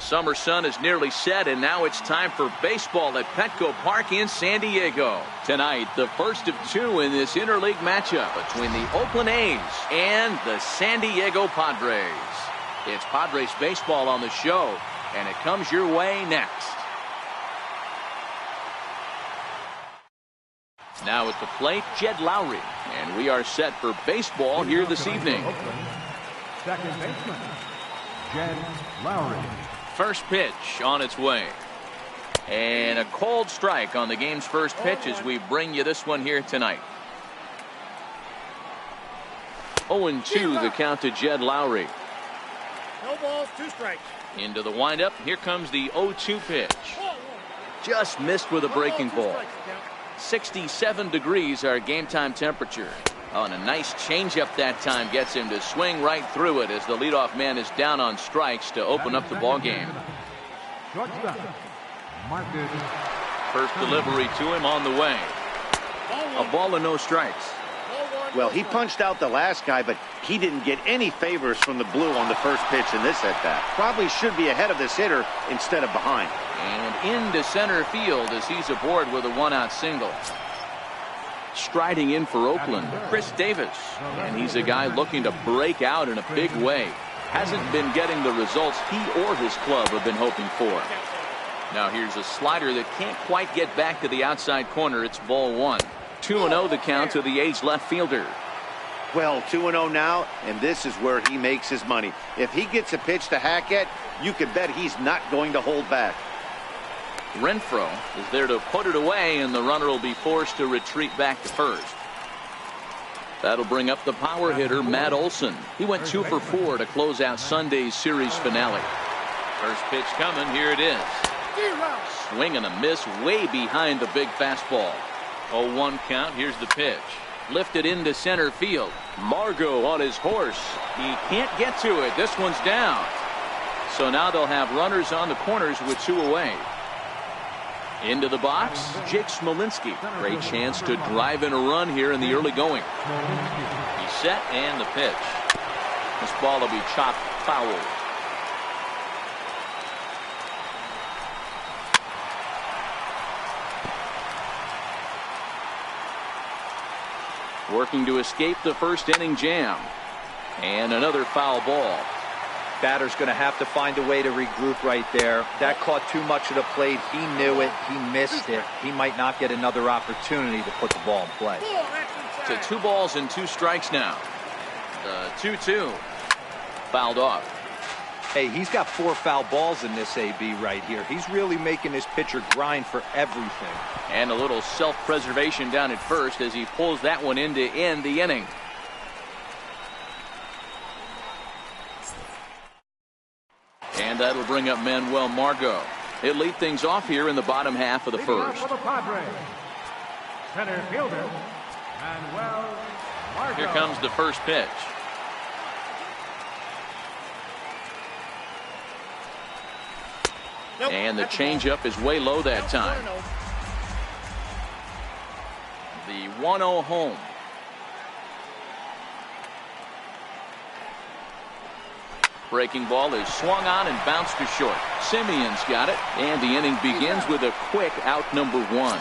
Summer sun is nearly set, and now it's time for baseball at Petco Park in San Diego. Tonight, the first of two in this interleague matchup between the Oakland A's and the San Diego Padres. It's Padres baseball on the show, and it comes your way next. Now at the plate, Jed Lowry, and we are set for baseball here this evening. Second baseman, Jed Lowry. First pitch on its way. And a cold strike on the game's first pitch as we bring you this one here tonight. 0-2 the count to Jed Lowry. No balls, 2 strikes. Into the windup. Here comes the 0-2 pitch. Just missed with a breaking ball. 67 degrees our game time temperature. Oh, and a nice changeup that time gets him to swing right through it as the leadoff man is down on strikes to open up the ball game. First delivery to him on the way. A ball and no strikes. Well, he punched out the last guy, but he didn't get any favors from the blue on the first pitch in this at-bat. Probably should be ahead of this hitter instead of behind. And into center field as he's aboard with a one-out single. Striding in for Oakland, Chris Davis. And he's a guy looking to break out in a big way. Hasn't been getting the results he or his club have been hoping for. Now here's a slider that can't quite get back to the outside corner. It's ball 1. 2-0 the count to the A's left fielder. Well, 2-0 now, and this is where he makes his money. If he gets a pitch to hack at, you can bet he's not going to hold back. Renfroe is there to put it away, and the runner will be forced to retreat back to first. That'll bring up the power hitter, Matt Olson. He went 2 for 4 to close out Sunday's series finale. First pitch coming. Here it is. Swing and a miss way behind the big fastball. 0-1 count. Here's the pitch. Lifted into center field. Margot on his horse. He can't get to it. This one's down. So now they'll have runners on the corners with 2 away. Into the box, Jake Smolinski. Great chance to drive in a run here in the early going. He's set, and the pitch. This ball will be chopped foul. Working to escape the first inning jam. And another foul ball. Batter's going to have to find a way to regroup right there. That caught too much of the plate. He knew it. He missed it. He might not get another opportunity to put the ball in play. To 2 balls and 2 strikes now. The 2-2. Fouled off. Hey, he's got 4 foul balls in this AB right here. He's really making his pitcher grind for everything. And a little self-preservation down at first as he pulls that one in to end the inning. And that'll bring up Manuel Margot. He'll lead things off here in the bottom half of the first. Center fielder, Manuel Margot. Here comes the first pitch. And the changeup is way low that time. The 1-0 home. Breaking ball is swung on and bounced to short. Simeon's got it, and the inning begins with a quick out number 1.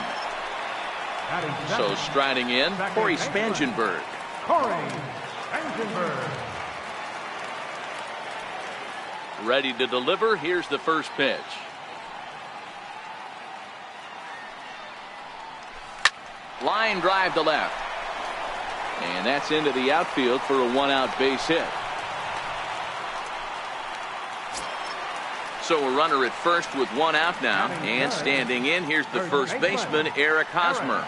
So striding in, Corey Spangenberg. Ready to deliver. Here's the first pitch. Line drive to left. And that's into the outfield for a 1-out base hit. So a runner at first with 1 out now. And standing in, here's the first baseman, Eric Hosmer.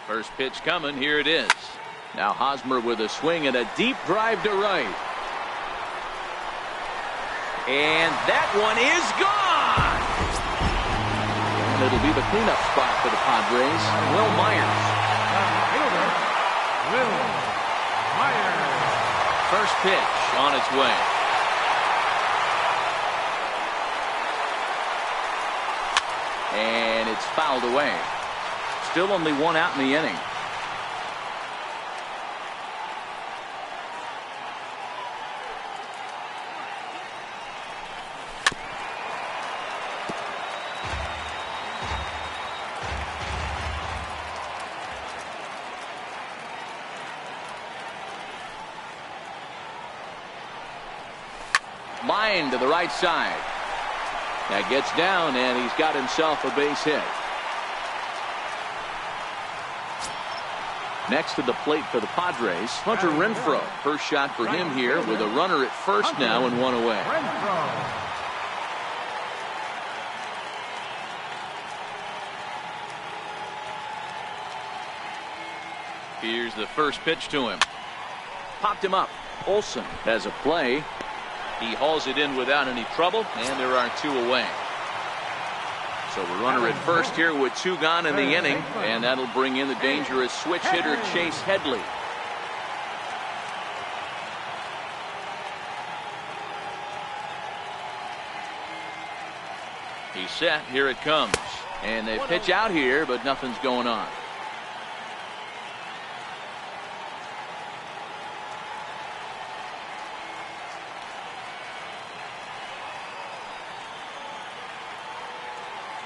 First pitch coming. Here it is. Now Hosmer with a swing and a deep drive to right. And that one is gone. And it'll be the cleanup spot for the Padres. Will Myers. First pitch on its way. And it's fouled away. Still only 1 out in the inning. line to the right side. That gets down, and he's got himself a base hit. Next to the plate for the Padres, Hunter Renfroe. First shot for him here with a runner at first now and one away. Here's the first pitch to him. Popped him up. Olson has a play. He hauls it in without any trouble, and there are two away. So a runner at first here with two gone in the inning, and that'll bring in the dangerous switch hitter Chase Headley. He's set. Here it comes. And they pitch out here, but nothing's going on.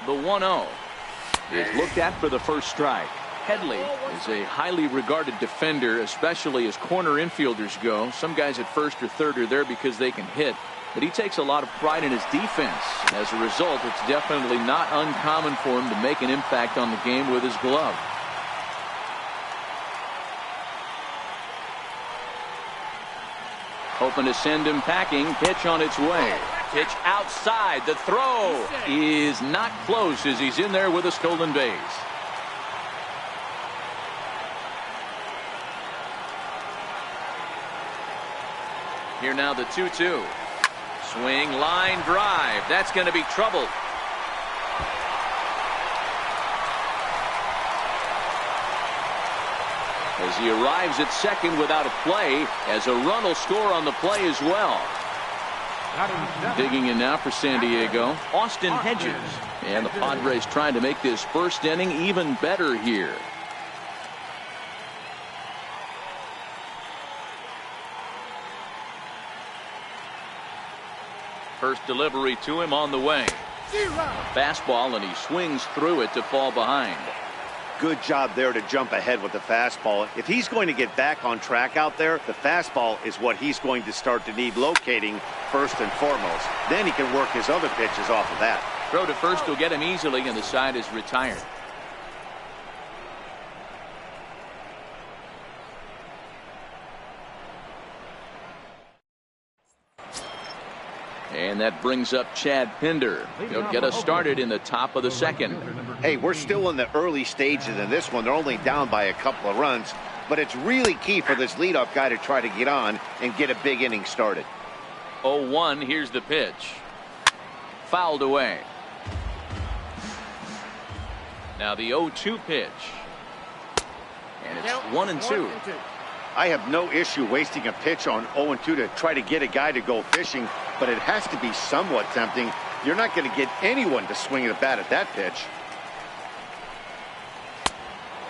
The 1-0 is looked at for the first strike. Headley is a highly regarded defender, especially as corner infielders go. Some guys at first or third are there because they can hit, but he takes a lot of pride in his defense. And as a result, it's definitely not uncommon for him to make an impact on the game with his glove. Hoping to send him packing. Pitch on its way. Pitch outside. The throw is not close as he's in there with a stolen base. Here now the 2-2. Swing, line drive. That's going to be trouble. As he arrives at second without a play, as a run will score on the play as well. Digging in now for San Diego, Austin Hedges. And the Padres trying to make this first inning even better here. First delivery to him on the way. Fastball, and he swings through it to fall behind. Good job there to jump ahead with the fastball. If he's going to get back on track out there, the fastball is what he's going to start to need locating first and foremost. Then he can work his other pitches off of that. Throw to first will get him easily, and the side is retired. And that brings up Chad Pinder. He'll get us started in the top of the second. Hey, we're still in the early stages in this one. They're only down by a couple of runs, but it's really key for this leadoff guy to try to get on and get a big inning started. 0-1, here's the pitch. Fouled away. Now the 0-2 pitch. And it's 1-2. I have no issue wasting a pitch on 0-2 to try to get a guy to go fishing, but it has to be somewhat tempting. You're not going to get anyone to swing the bat at that pitch.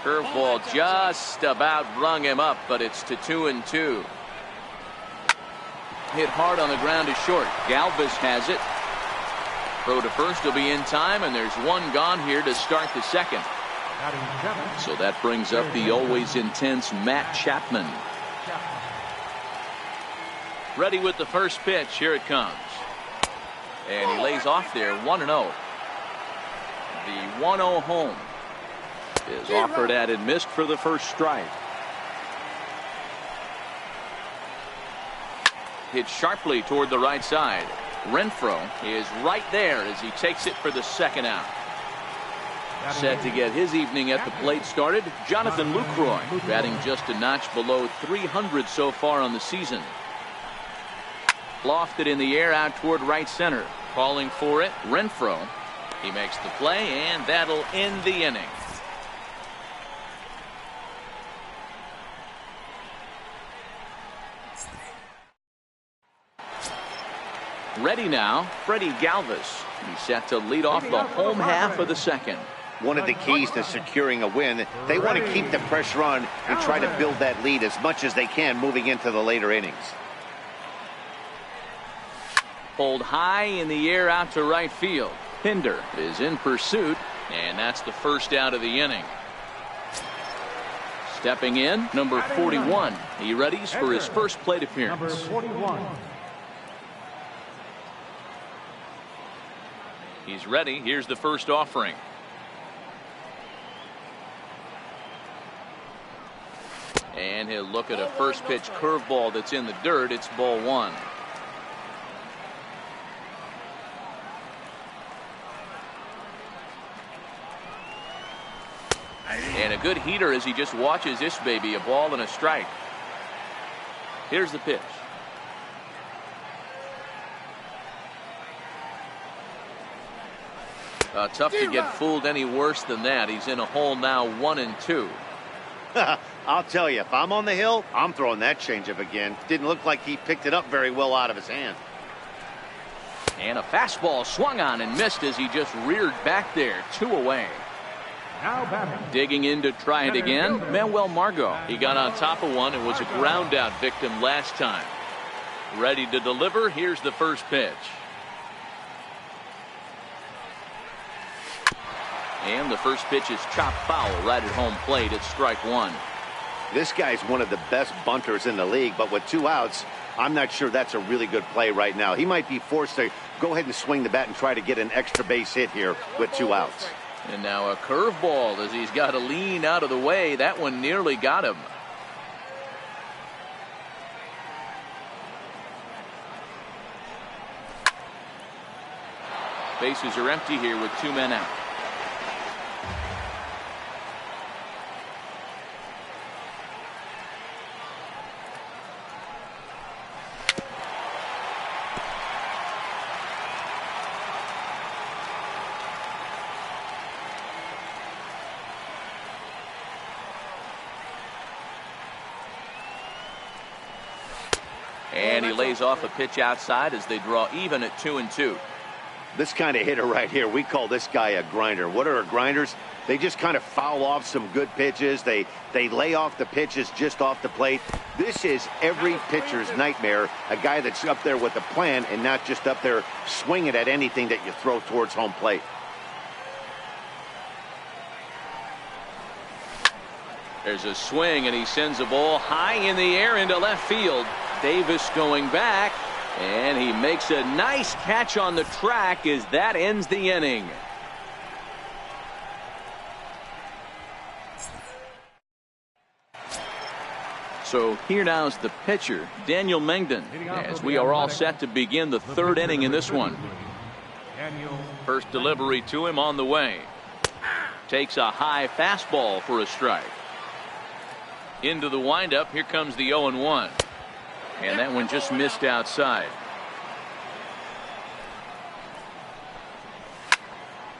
Curveball just about rung him up, but it's to 2-2. Hit hard on the ground is short. Galvis has it. Throw to first will be in time, and there's one gone here to start the second. So that brings up the always intense Matt Chapman. Ready with the first pitch. Here it comes. And he lays off there. 1-0. The 1-0 home is offered at and missed for the first strike. Hit sharply toward the right side. Renfroe is right there as he takes it for the second out. Set to get his evening at the plate started, Jonathan Lucroy, batting just a notch below 300 so far on the season. Lofted in the air out toward right center. Calling for it, Renfroe. He makes the play, and that'll end the inning. Ready now, Freddie Galvis. He's set to lead off the home half of the second. One of the keys to securing a win, they want to keep the pressure on and try to build that lead as much as they can moving into the later innings. Pulled high in the air out to right field. Pinder is in pursuit, and that's the first out of the inning. Stepping in, number 41. He readies for his first plate appearance. Number 41. He's ready. Here's the first offering. And he'll look at a first pitch curveball that's in the dirt. It's ball one. And a good heater as he just watches this baby. A ball and a strike. Here's the pitch. Tough to get fooled any worse than that. He's in a hole now, 1-2. I'll tell you, if I'm on the hill, I'm throwing that changeup again. Didn't look like he picked it up very well out of his hand. And a fastball swung on and missed as he just reared back there. 2 away. Now batting. Digging in to try it again, Manuel Margot. He got on top of one and was a ground out victim last time. Ready to deliver. Here's the first pitch. And the first pitch is chopped foul right at home plate. It's strike one. This guy's one of the best bunters in the league, but with 2 outs, I'm not sure that's a really good play right now. He might be forced to go ahead and swing the bat and try to get an extra base hit here with 2 outs. And now a curveball as he's got to lean out of the way. That one nearly got him. Bases are empty here with 2 men out. And he lays off a pitch outside as they draw even at 2-2. This kind of hitter right here, we call this guy a grinder. What are grinders? They just kind of foul off some good pitches. They lay off the pitches just off the plate. This is every pitcher's nightmare, a guy that's up there with a plan and not just up there swinging at anything that you throw towards home plate. There's a swing and he sends a ball high in the air into left field. Davis going back, and he makes a nice catch on the track as that ends the inning. So here now is the pitcher, Daniel Mengden, as we are all set to begin the 3rd inning in this one. First delivery to him on the way. Takes a high fastball for a strike. Into the windup, here comes the 0-1. And that one just missed outside.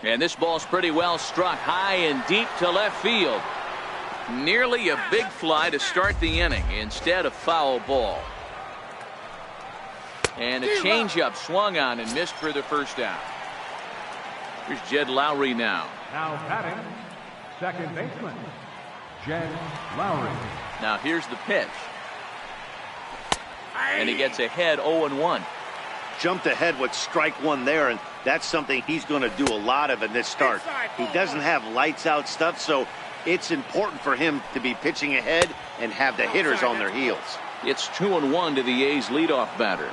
And this ball's pretty well struck high and deep to left field. Nearly a big fly to start the inning. Instead, a foul ball. And a changeup swung on and missed for the first out. Here's Jed Lowry now. Now batting, second baseman, Jed Lowry. Now here's the pitch. And he gets ahead 0-1. Jumped ahead with strike one there, and that's something he's going to do a lot of in this start. He doesn't have lights out stuff, so it's important for him to be pitching ahead and have the hitters on their heels. It's 2-1 to the A's leadoff batter.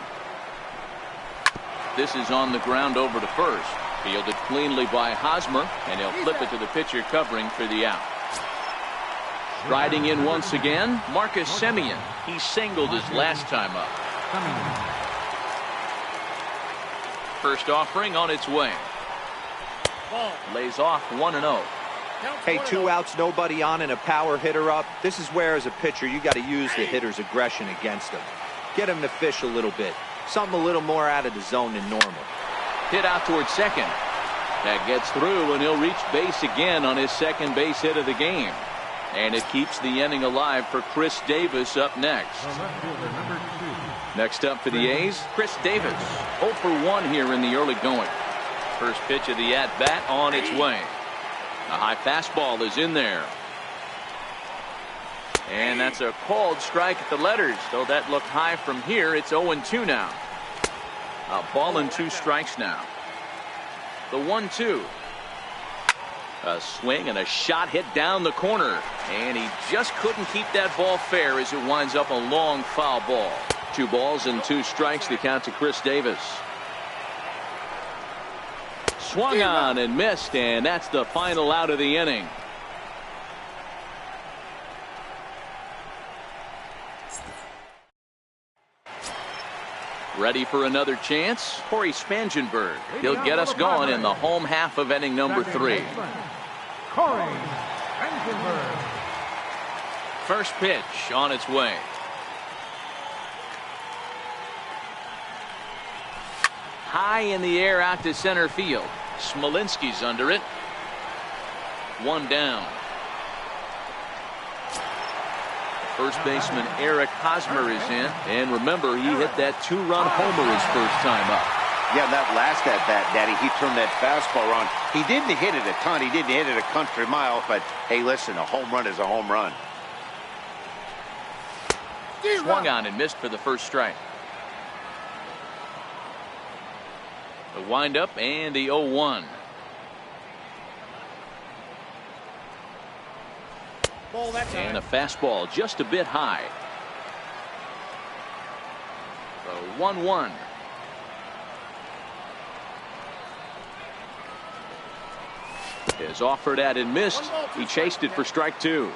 This is on the ground over to first. Fielded cleanly by Hosmer, and he'll flip it to the pitcher covering for the out. Riding in once again, Marcus Semien. He singled his last time up. First offering on its way. Lays off 1-0. Hey, 2 outs, nobody on, and a power hitter up. This is where, as a pitcher, you got to use the hitter's aggression against him. Get him to fish a little bit. Something a little more out of the zone than normal. Hit out towards second. That gets through, and he'll reach base again on his second base hit of the game. And it keeps the inning alive for Chris Davis up next. Next up for the A's, Chris Davis. 0 for 1 here in the early going. First pitch of the at-bat on its way. A high fastball is in there. And that's a called strike at the letters. Though that looked high from here, it's 0-2 now. A ball and 2 strikes now. The 1-2. A swing and a shot hit down the corner. And he just couldn't keep that ball fair as it winds up a long foul ball. 2 balls and 2 strikes to count to Chris Davis. Swung on and missed, and that's the final out of the inning. Ready for another chance? Corey Spangenberg. He'll get us going in the home half of inning number 3. Corey Spangenberg. First pitch on its way. High in the air out to center field. Smolinski's under it. One down. First baseman Eric Hosmer is in. And remember, he hit that 2-run homer his first time up. Yeah, that last at bat, Daddy, he turned that fastball around. He didn't hit it a ton. He didn't hit it a country mile. But, hey, listen, a home run is a home run. Swung on and missed for the first strike. The windup and the 0-1. And a fastball just a bit high. The 1-1. Is offered at and missed. He chased it for strike 2.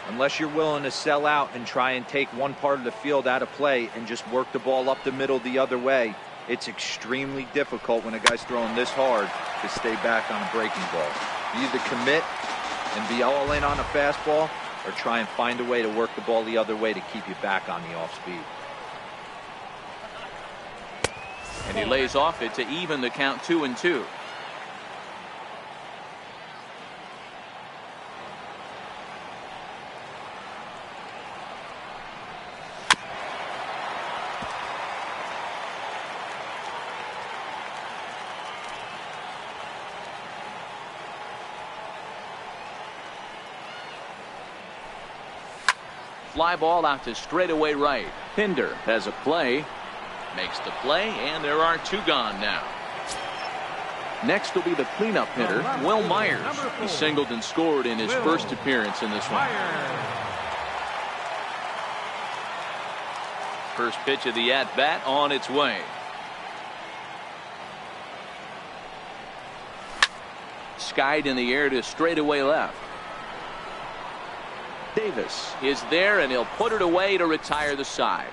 Unless you're willing to sell out and try and take one part of the field out of play and just work the ball up the middle the other way, it's extremely difficult when a guy's throwing this hard to stay back on a breaking ball. You either commit and be all in on a fastball or try and find a way to work the ball the other way to keep you back on the off speed. And he lays off it to even the count 2-2. Fly ball out to straightaway right. Pinder has a play. Makes the play, and there are 2 gone now. Next will be the cleanup hitter, Will Myers. He singled and scored in his first appearance in this one. First pitch of the at-bat on its way. Skied in the air to straightaway left. Davis is there, and he'll put it away to retire the side.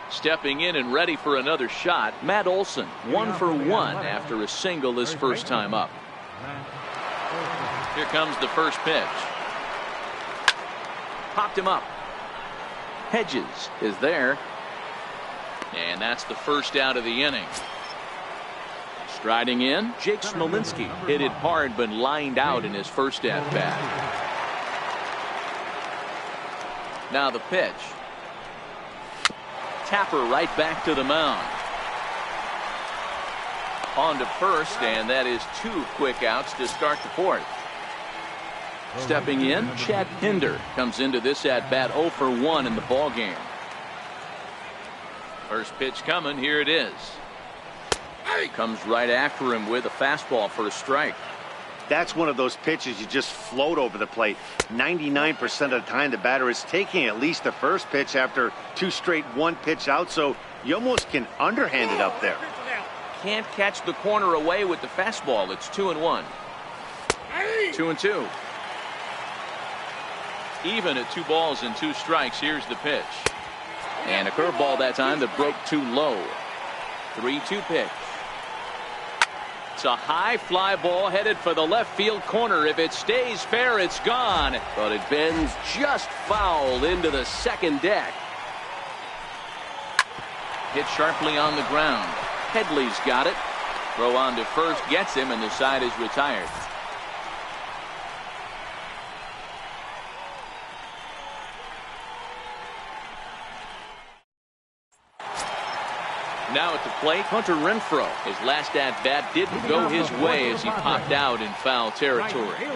Stepping in and ready for another shot, Matt Olson, 1 for 1 after a single his first time up. Here comes the first pitch. Popped him up. Hedges is there. And that's the first out of the inning. Striding in, Jake Smolinski hit it hard but lined out in his first at bat. Now the pitch. Tapper right back to the mound. On to first, and that is 2 quick outs to start the 4th. Stepping in, Chad Pinder comes into this at bat 0 for 1 in the ball game. First pitch coming. Here it is. Comes right after him with a fastball for a strike. That's one of those pitches you just float over the plate. 99% of the time the batter is taking at least the first pitch after 2 straight 1-pitch outs, so you almost can underhand it up there. Can't catch the corner away with the fastball. It's 2-1. 2-2. Even at 2 balls and 2 strikes. Here's the pitch. And a curveball that time that broke too low. 3-2 pitch. It's a high fly ball headed for the left field corner. If it stays fair, it's gone. But it bends just foul into the second deck. Hit sharply on the ground. Headley's got it. Throw on to first gets him, and the side is retired. Now at the plate, Hunter Renfroe. His last at-bat didn't go his way as he popped out in foul territory.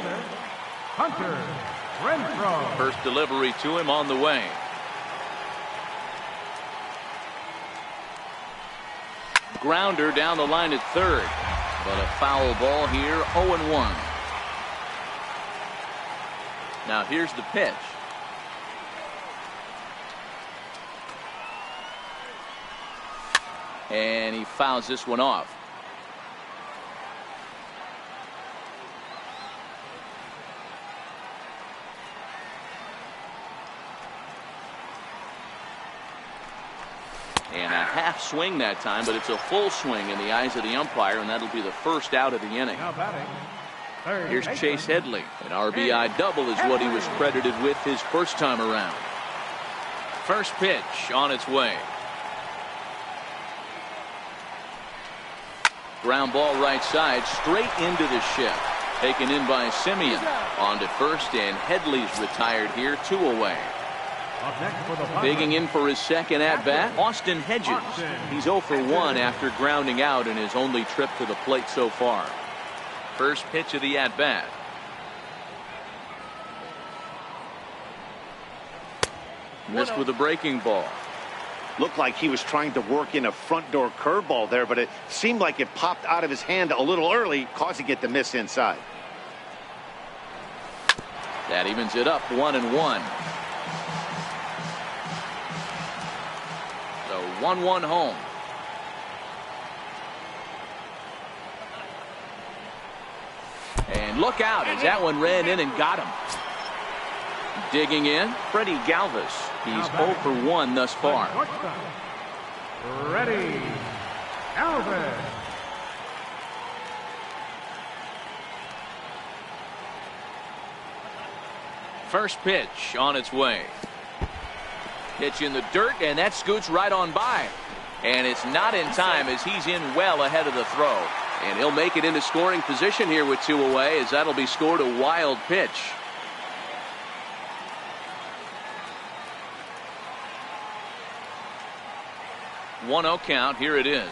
Hunter Renfroe. First delivery to him on the way. Grounder down the line at third. But a foul ball here, 0-1. Now here's the pitch. And he fouls this one off. And a half swing that time, but it's a full swing in the eyes of the umpire, and that'll be the first out of the inning. Now batting, third Here's baseman. Chase Headley. An RBI double is what he was credited with his first time around. First pitch on its way. Ground ball right side, straight into the shift. Taken in by Simeon. On to first, and Headley's retired here, 2 away. Up next for the Padres. Digging in for his second at-bat, Austin Hedges. He's 0 for 1 after grounding out in his only trip to the plate so far. First pitch of the at-bat. Missed with a breaking ball. Looked like he was trying to work in a front door curveball there, but it seemed like it popped out of his hand a little early, causing it to miss inside. That evens it up, 1-1. So 1-1 home. And look out as that one ran in and got him. Digging in, Freddie Galvis. He's 0 for 1 thus far. Ready, Alvin. First pitch on its way. Pitch in the dirt, and that scoots right on by. And it's not in time as he's in well ahead of the throw. And he'll make it into scoring position here with 2 away, as that'll be scored a wild pitch. One 0 count. Here it is.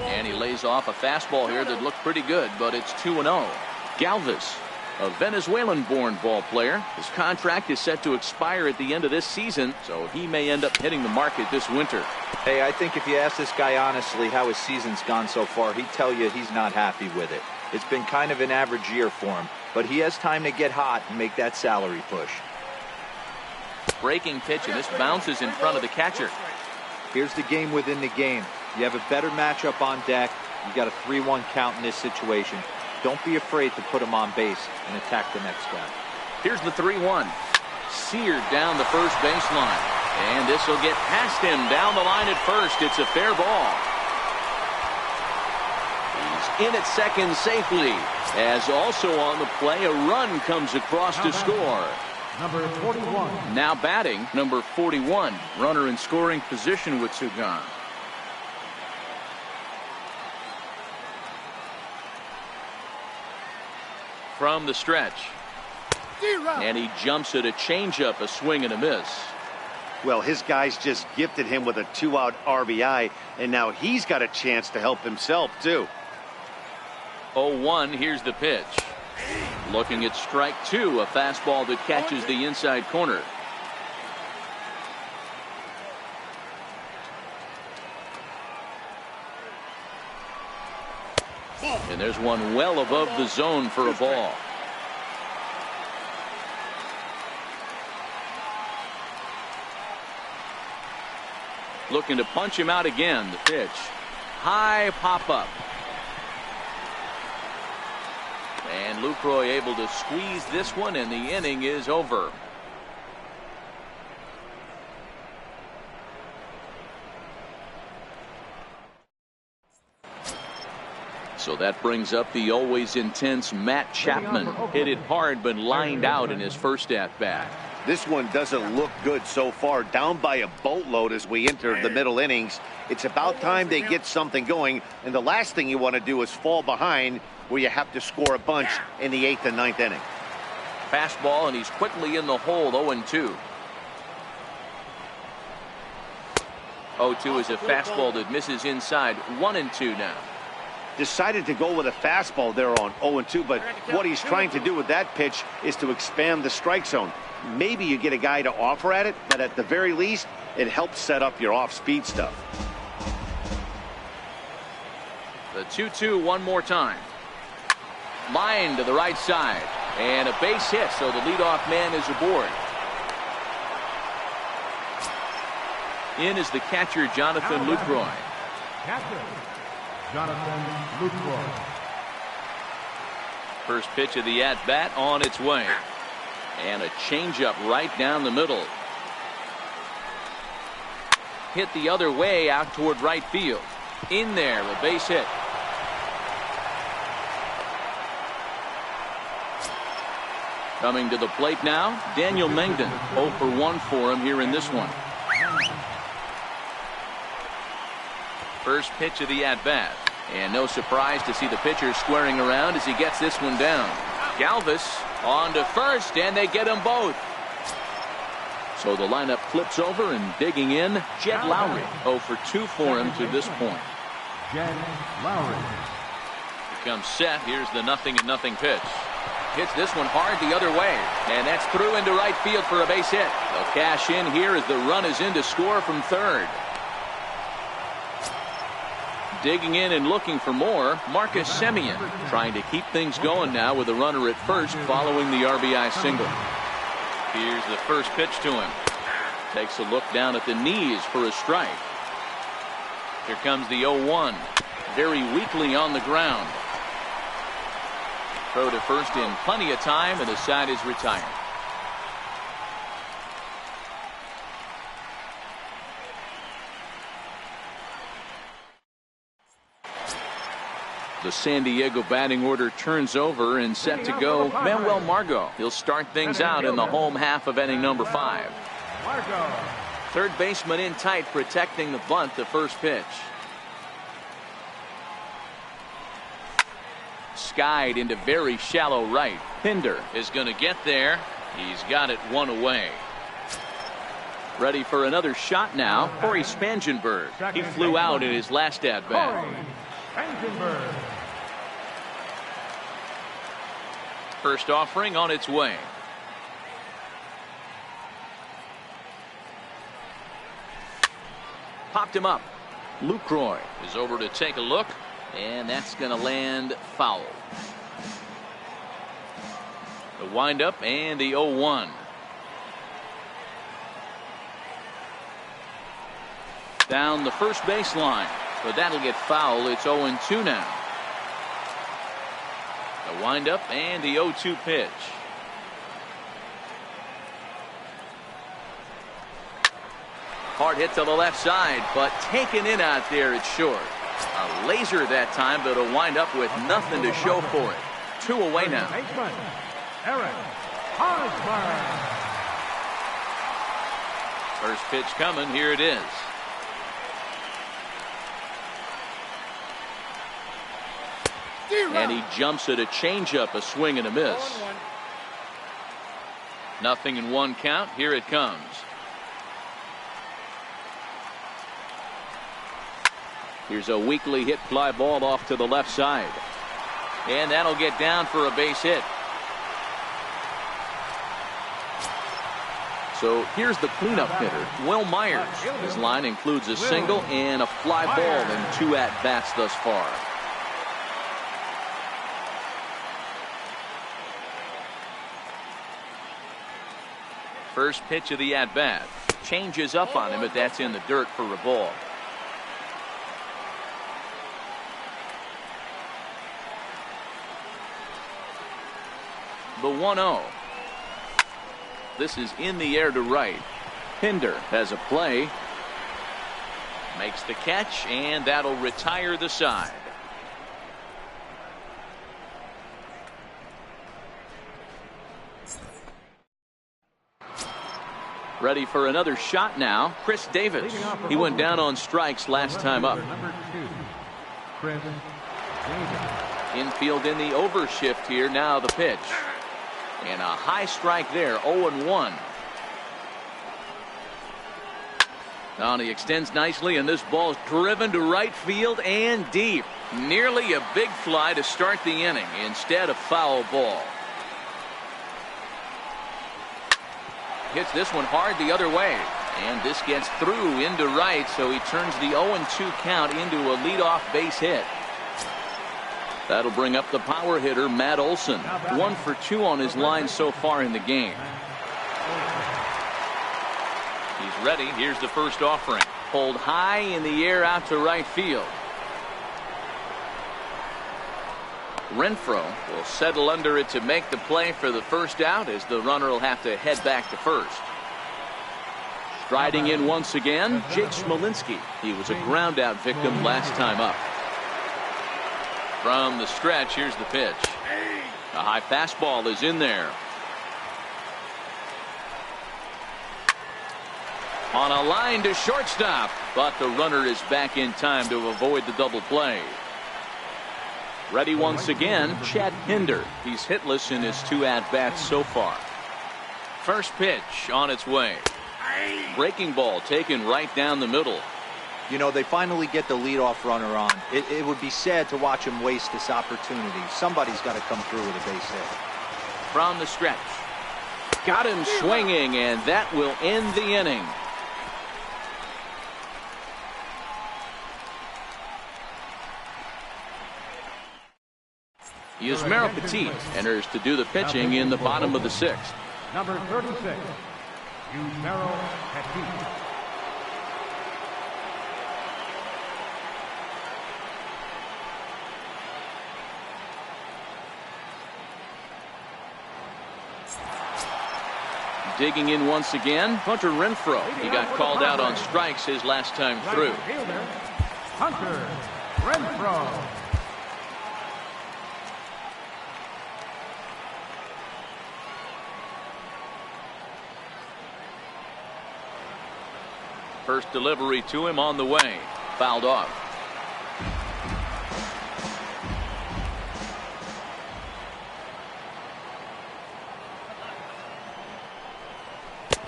And he lays off a fastball here that looked pretty good, but it's 2-0. Galvis, a Venezuelan-born ball player. His contract is set to expire at the end of this season, so he may end up hitting the market this winter. Hey, I think if you ask this guy honestly how his season's gone so far, he'd tell you he's not happy with it. It's been kind of an average year for him, but he has time to get hot and make that salary push. Breaking pitch, and this bounces in front of the catcher. Here's the game within the game. You have a better matchup on deck. You got a 3-1 count in this situation. Don't be afraid to put him on base and attack the next guy. Here's the 3-1. Seared down the first baseline. And this will get past him down the line at first. It's a fair ball. He's in at second safely. As also on the play, a run comes across to score. Number 41. Now batting, number 41. Runner in scoring position with 2 gone. From the stretch. And he jumps at a changeup, a swing and a miss. Well, his guys just gifted him with a 2-out RBI, and now he's got a chance to help himself, too. 0-1, here's the pitch. Looking at strike 2, a fastball that catches the inside corner. And there's one well above the zone for a ball. Looking to punch him out again. The pitch. High pop up. And Lucroy able to squeeze this one, and the inning is over. So that brings up the always intense Matt Chapman. Hit it hard but lined out in his first at-bat. This one doesn't look good so far. Down by a boatload as we enter the middle innings. It's about time they get something going, and the last thing you want to do is fall behind where you have to score a bunch in the 8th and 9th inning. Fastball, and he's quickly in the hole. 0-2. 0-2 is a fastball that misses inside. 1-2 now. Decided to go with a fastball there on 0-2, but what he's trying to do with that pitch is to expand the strike zone. Maybe you get a guy to offer at it, but at the very least, it helps set up your off-speed stuff. The 2-2 one more time. Line to the right side, and a base hit, so the leadoff man is aboard. In is the catcher, Jonathan Lucroy. Captain Jonathan Lucroy. First pitch of the at-bat on its way. And a changeup right down the middle. Hit the other way out toward right field. In there, a base hit. Coming to the plate now, Daniel Mengden. 0 for 1 for him here in this one. First pitch of the at-bat. And no surprise to see the pitcher squaring around as he gets this one down. Galvis on to first, and they get them both. So the lineup flips over, and digging in, Jed Lowry. 0 for 2 for him to this point. Jed Lowry. Here comes Seth. Here's the 0-0 pitch. Hits this one hard the other way, and that's through into right field for a base hit. They'll cash in here as the run is in to score from third. Digging in and looking for more, Marcus Semien trying to keep things going now with a runner at first following the RBI single. Here's the first pitch to him. Takes a look down at the knees for a strike. Here comes the 0-1. Very weakly on the ground. Throw to first in plenty of time, and the side is retired. The San Diego batting order turns over and set to go. Manuel Margot. He'll start things out in the home half of inning number 5. Margot. Third baseman in tight, protecting the bunt, the first pitch. Skied into very shallow right. Pinder is going to get there. He's got it one away. Ready for another shot now. Corey Spangenberg. He flew out in his last at bat. Spangenberg. First offering on its way. Popped him up. Lucroy is over to take a look, and that's going to land foul. The windup and the 0-1. Down the first baseline, but that'll get foul. It's 0-2 now. The windup and the 0-2 pitch. Hard hit to the left side, but taken in out there. It's short. A laser that time, but it'll wind up with nothing to show for it. 2 away now. Eric Hosmer. First pitch coming. Here it is. And he jumps at a changeup, a swing and a miss. 0-1 count. Here it comes. Here's a weakly hit fly ball off to the left side. And that'll get down for a base hit. So here's the cleanup hitter, Will Myers. His line includes a single and a fly ball in 2 at-bats thus far. First pitch of the at-bat. Changes up on him, but that's in the dirt for a ball. The 1-0. This is in the air to right. Pinder has a play. Makes the catch, and that'll retire the side. Ready for another shot now. Chris Davis. He went down on strikes last time up. Number 2, Chris Davis. Infield in the overshift here. Now the pitch. And a high strike there. 0-1. Now he extends nicely, and this ball's driven to right field and deep. Nearly a big fly to start the inning. Instead, a foul ball. Hits this one hard the other way, and this gets through into right, so he turns the 0-2 count into a leadoff base hit. That'll bring up the power hitter, Matt Olson. 1 for 2 on his line so far in the game. He's ready. Here's the first offering. pulled high in the air out to right field. Renfroe will settle under it to make the play for the first out, as the runner will have to head back to first. Striding in once again, Jake Smolinski. He was a ground out victim last time up. From the stretch, here's the pitch. A high fastball is in there. On a line to shortstop, but the runner is back in time to avoid the double play. Ready once again, Chad Pinder. He's hitless in his 2 at-bats so far. First pitch on its way. Breaking ball taken right down the middle. You know, they finally get the leadoff runner on. It would be sad to watch him waste this opportunity. Somebody's got to come through with a base hit. From the stretch. Got him swinging, and that will end the inning. Yusmeiro Petit enters to do the pitching in the bottom of the 6th. Number 36, Yusmeiro Petit. Digging in once again, Hunter Renfroe. He got called out on strikes his last time through. Hunter Renfroe. First delivery to him on the way. Fouled off.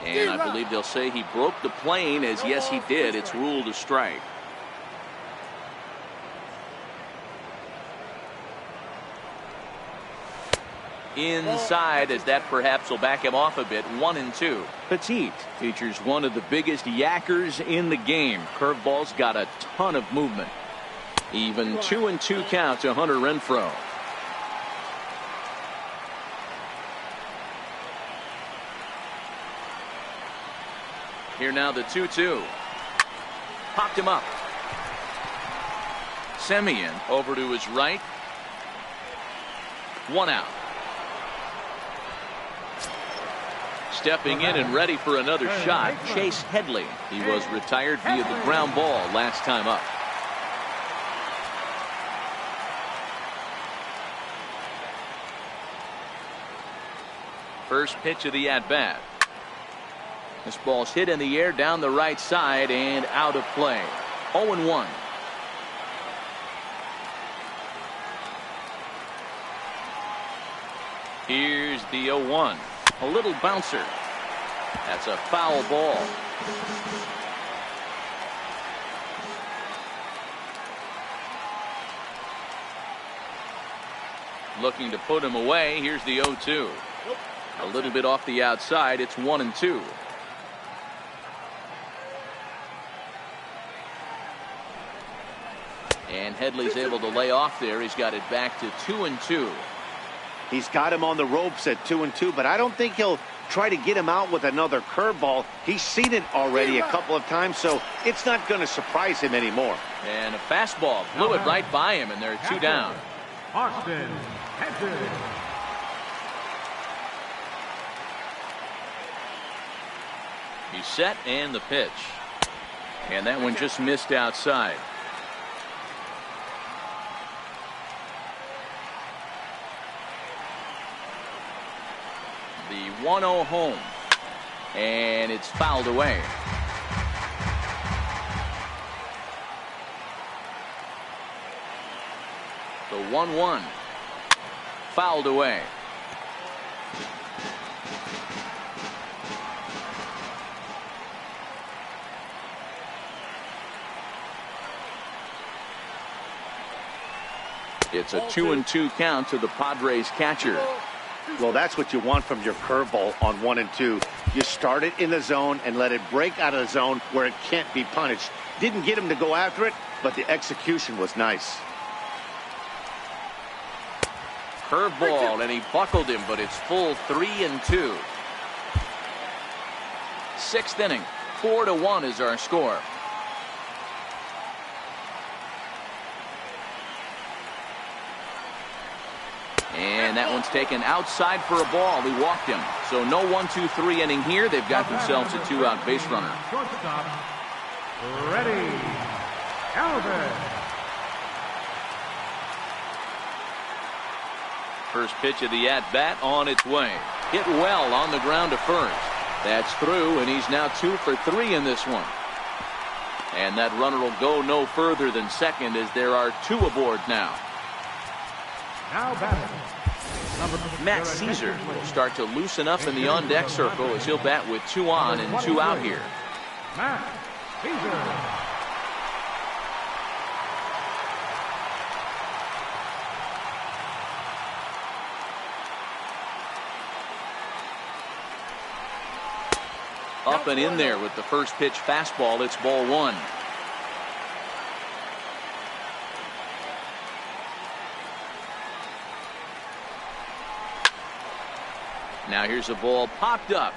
And I believe they'll say he broke the plane, as yes he did. It's ruled a strike. Inside, as that perhaps will back him off a bit. 1-2. Petit features one of the biggest yackers in the game. Curveball's got a ton of movement. Even 2-2 count to Hunter Renfroe. Here now the 2-2. Popped him up. Semien over to his right. 1 out. Stepping in and ready for another shot, Chase Headley. He was retired via the ground ball last time up. First pitch of the at-bat. This ball's hit in the air down the right side and out of play. 0-1. Here's the 0-1. A little bouncer. That's a foul ball. Looking to put him away. Here's the 0-2. A little bit off the outside. It's 1-2. And Headley's able to lay off there. He's got it back to 2-2. He's got him on the ropes at 2-2, but I don't think he'll try to get him out with another curveball. He's seen it already a couple of times, so it's not going to surprise him anymore. And a fastball blew it right by him, and they're 2 down. Austin Hedges. He's set, and the pitch. And that one just missed outside. The 1-0 home, and it's fouled away. The 1-1 fouled away. It's a 2-2 count to the Padres catcher. Well, that's what you want from your curveball on 1-2. You start it in the zone and let it break out of the zone where it can't be punished. Didn't get him to go after it, but the execution was nice. Curveball, and he buckled him, but it's full 3-2. 6th inning. 4-1 is our score. And that one's taken outside for a ball. He walked him. So no 1-2-3 inning here. They've got themselves a 2-out base runner. Shortstop, ready, Elvis. First pitch of the at-bat on its way. Hit well on the ground to first. That's through, and he's now 2 for 3 in this one. And that runner will go no further than second as there are 2 aboard now. Now batting. Matt Caesar will start to loosen up in the on-deck circle as he'll bat with 2 on and 2 out here. Matt Caesar. Up and in there with the first pitch fastball. It's ball 1. Now here's a ball popped up.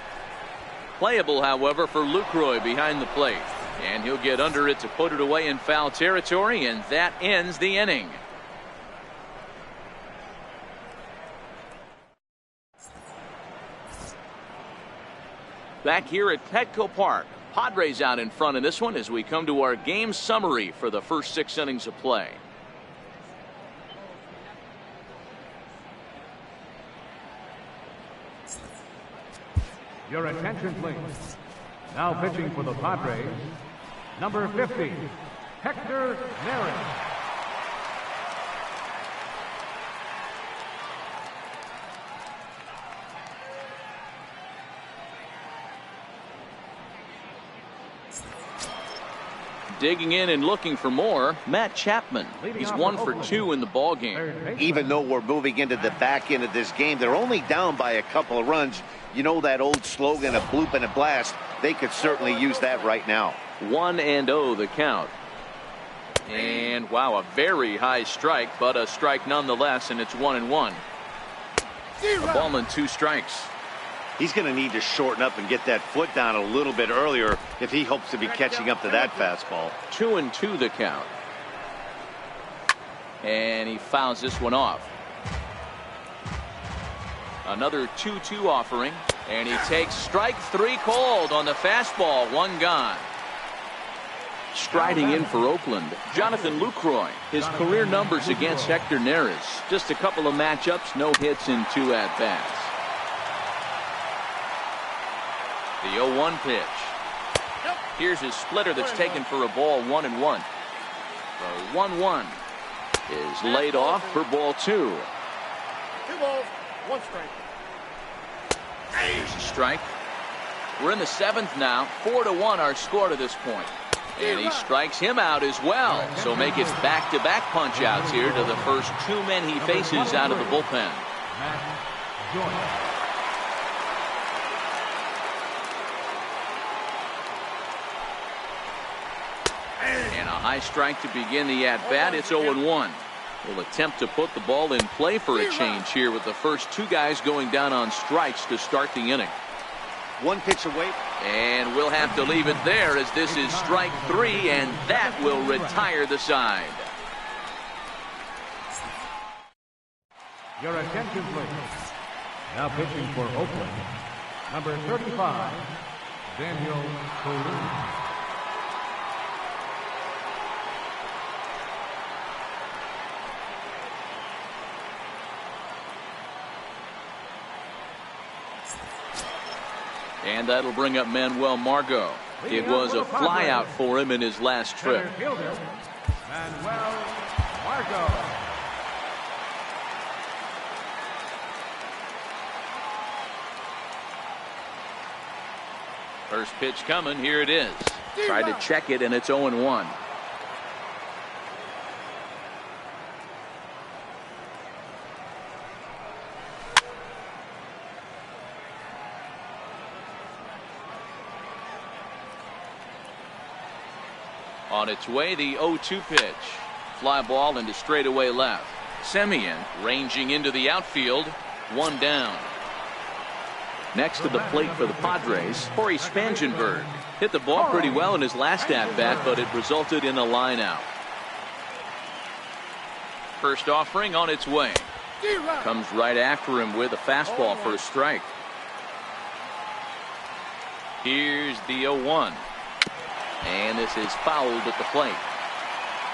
Playable, however, for Lucroy behind the plate. And he'll get under it to put it away in foul territory, and that ends the inning. Back here at Petco Park, Padres out in front in this one as we come to our game summary for the first 6 innings of play. Your attention, please. Now pitching for the Padres, number 50, Hector Neris. Digging in and looking for more, Matt Chapman. He's 1 for 2 in the ball game. Even though we're moving into the back end of this game, they're only down by a couple of runs. You know that old slogan, a bloop and a blast. They could certainly use that right now. 1-0 the count. And wow, a very high strike, but a strike nonetheless, and it's 1-1. A ball and 2 strikes. He's going to need to shorten up and get that foot down a little bit earlier if he hopes to be catching up to that fastball. 2-2 the count. And he fouls this one off. Another 2-2 offering, and he takes strike 3 cold on the fastball. 1 gone. Striding in for Oakland, Jonathan Lucroy. His career numbers against Hector Neris. Just a couple of matchups, no hits in 2 at-bats. The 0-1 pitch. Here's his splitter that's taken for a ball. 1-1. The 1-1 is laid off for ball 2. 2 balls, 1 strike. Here's a strike. We're in the 7th now. 4-1 our score to this point. And he strikes him out as well. So make it back-to-back punch-outs here to the first 2 men he faces out of the bullpen. And a high strike to begin the at-bat. It's 0-1. Will attempt to put the ball in play for a change here with the first 2 guys going down on strikes to start the inning. 1 pitch away. And we'll have to leave it there as this is strike 3, and that will retire the side. Your attention, please. Now pitching for Oakland, number 35, Daniel Colon. And that'll bring up Manuel Margot. It was a flyout for him in his last trip. Manuel Margot. First pitch coming. Here it is. Tried to check it, and it's 0-1. On its way, the 0-2 pitch. Fly ball into straightaway left. Semien ranging into the outfield. 1 down. Next to the plate for the Padres, Corey Spangenberg. Hit the ball pretty well in his last at-bat, but it resulted in a line out. First offering on its way. Comes right after him with a fastball for a strike. Here's the 0-1. And this is fouled at the plate.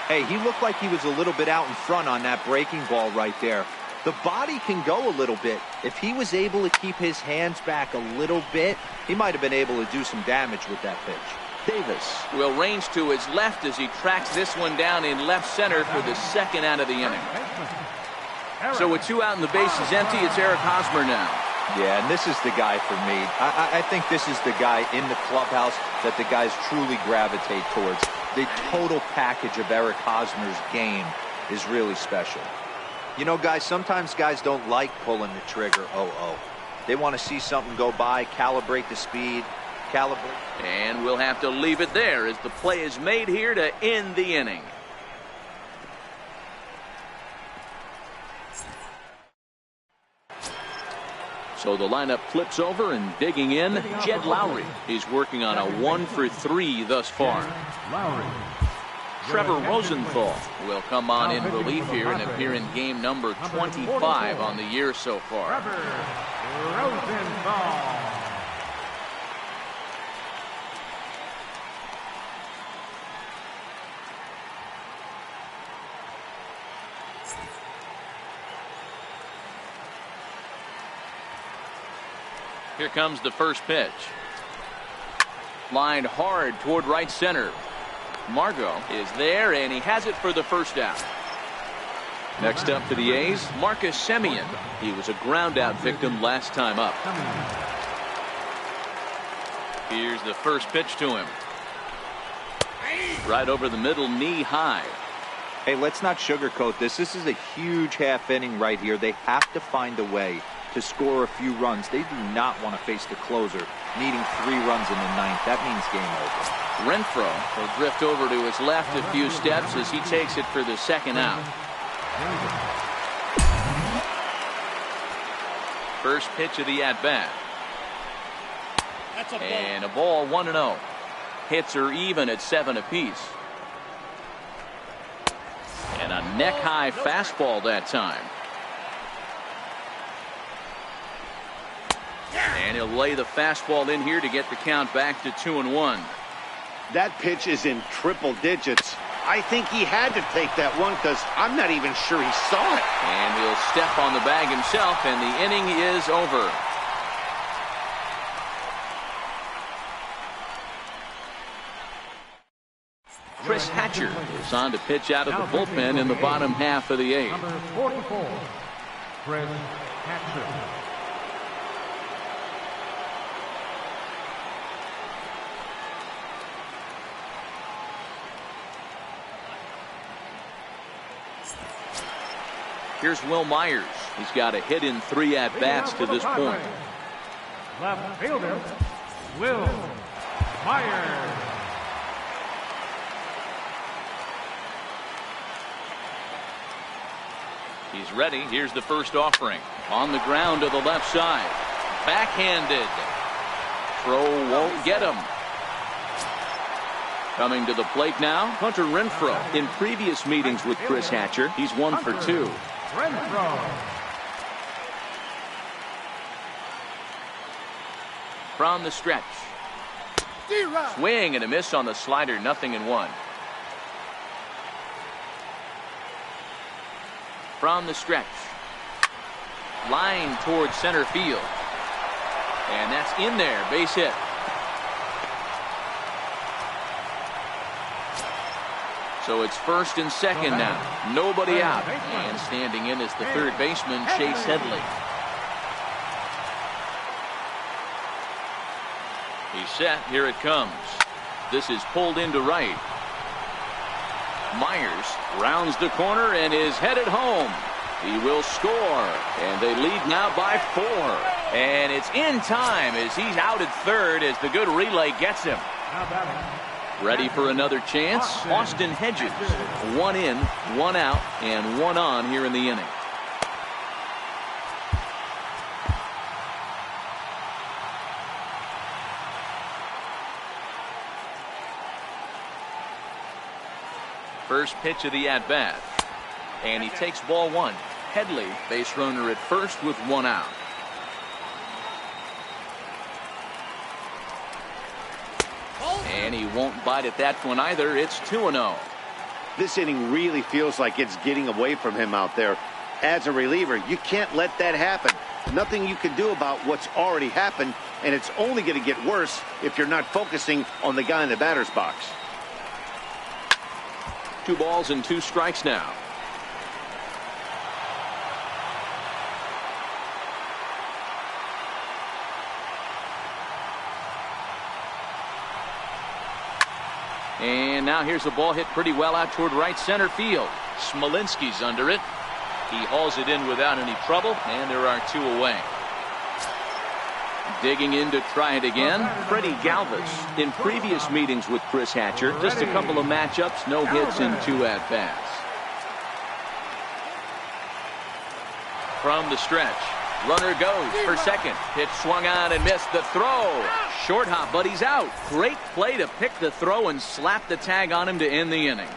Hey, he looked like he was a little bit out in front on that breaking ball right there. The body can go a little bit. If he was able to keep his hands back a little bit, he might have been able to do some damage with that pitch. Davis will range to his left as he tracks this one down in left center for the second out of the inning. So with 2 out and the bases empty, it's Eric Hosmer now. Yeah, and this is the guy for me. I think this is the guy in the clubhouse that the guys truly gravitate towards. The total package of Eric Hosmer's game is really special. You know, guys, sometimes guys don't like pulling the trigger. They want to see something go by, calibrate the speed, calibrate. And we'll have to leave it there as the play is made here to end the inning. So the lineup flips over, and digging in, Jed Lowry. He's working on a 1-for-3 thus far. Trevor Rosenthal will come on in relief here and appear in game number 25 on the year so far. Rosenthal. Here comes the first pitch. Lined hard toward right center. Margot is there, and he has it for the first out. Next up for the A's, Marcus Semien. He was a ground out victim last time up. Here's the first pitch to him. Right over the middle, knee high. Hey, let's not sugarcoat this. This is a huge half inning right here. They have to find a way to score a few runs. They do not want to face the closer needing 3 runs in the 9th. That means game over. Renfroe will drift over to his left a few steps as he takes it for the second out. First pitch of the at-bat. And a ball, 1-0. Hits are even at 7 apiece. And a neck-high fastball that time. And he'll lay the fastball in here to get the count back to 2-1. That pitch is in triple digits. I think he had to take that one because I'm not even sure he saw it. And he'll step on the bag himself, and the inning is over. Chris Hatcher is on to pitch out of the bullpen in the bottom half of the 8th. Number 44, Chris Hatcher. Here's Will Myers. He's got a hit in 3 at-bats to this point. Left fielder, Will Myers. He's ready. Here's the first offering. On the ground to the left side. Backhanded. Throw won't get him. Coming to the plate now, Hunter Renfroe. In previous meetings with Chris Hatcher, he's 1 for 2. Renfroe. From the stretch. Swing and a miss on the slider, 0-1. From the stretch. Line towards center field. And that's in there, base hit. So it's first and second now. Nobody out. And standing in is the third baseman, Chase Headley. He's set. Here it comes. This is pulled into right. Myers rounds the corner and is headed home. He will score. And they lead now by 4. And it's in time as he's out at third as the good relay gets him. Ready for another chance. Austin Hedges. 1 in, 1 out, and 1 on here in the inning. First pitch of the at-bat. And he takes ball 1. Headley, base runner at first with 1 out. And he won't bite at that one either. It's 2-0. This inning really feels like it's getting away from him out there. As a reliever, you can't let that happen. Nothing you can do about what's already happened, and it's only going to get worse if you're not focusing on the guy in the batter's box. 2 balls and 2 strikes now. And now here's a ball hit pretty well out toward right center field. Smolinski's under it. He hauls it in without any trouble, and there are 2 away. Digging in to try it again, Freddie Galvis. In previous meetings with Chris Hatcher, just a couple of matchups, no hits and 2 at-bats. From the stretch, runner goes for second. Pitch swung on and missed. The throw. Short hop, but he's out. Great play to pick the throw and slap the tag on him to end the inning.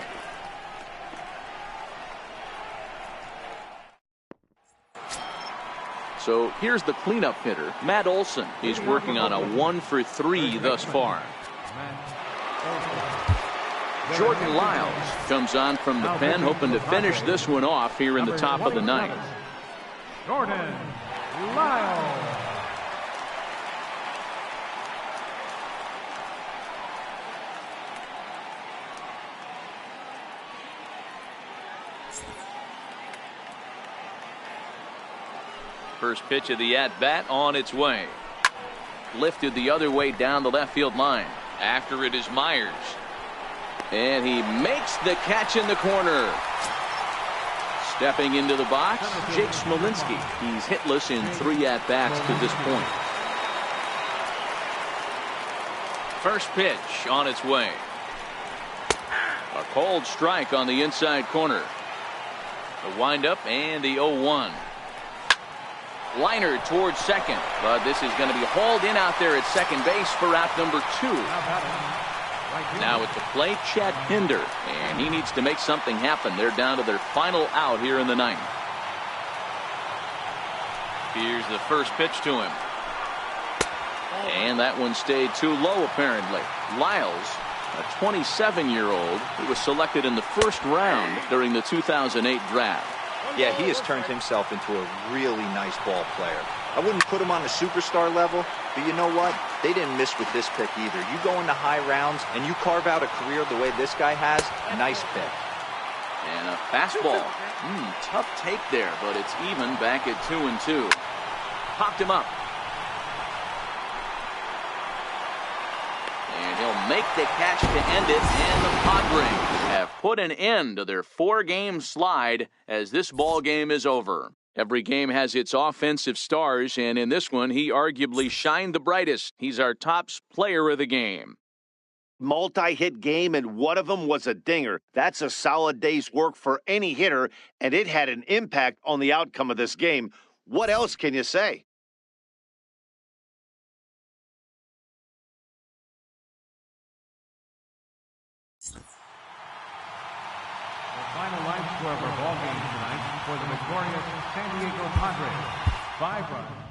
So here's the cleanup hitter, Matt Olson. He's working on a 1-for-3 thus far. Jordan Lyles comes on from the pen, hoping to finish this one off here in the top of the 9th. Jordan Lyles. First pitch of the at-bat on its way. Lifted the other way down the left field line. After it is Myers. And he makes the catch in the corner. Stepping into the box, Jake Smolinski. He's hitless in 3 at-bats to this point. First pitch on its way. A cold strike on the inside corner. The windup and the 0-1. Liner towards second, but this is going to be hauled in out there at second base for out number 2. Now at the plate, Chad Pinder, and he needs to make something happen. They're down to their final out here in the 9th. Here's the first pitch to him. And that one stayed too low, apparently. Lyles, a 27-year-old who was selected in the first round during the 2008 draft. Yeah, he has turned himself into a really nice ball player. I wouldn't put him on the superstar level, but you know what? They didn't miss with this pick either. You go into high rounds and you carve out a career the way this guy has, nice pick. And a fastball. Tough take there, but it's even back at 2-2. Popped him up. And he'll make the catch to end it, and the Padres have put an end to their 4-game slide as this ball game is over. Every game has its offensive stars, and in this one, he arguably shined the brightest. He's our top player of the game. Multi-hit game, and one of them was a dinger. That's a solid day's work for any hitter, and it had an impact on the outcome of this game. What else can you say? The final line score of our ball game tonight for the victorious San Diego Padres. 5 runs.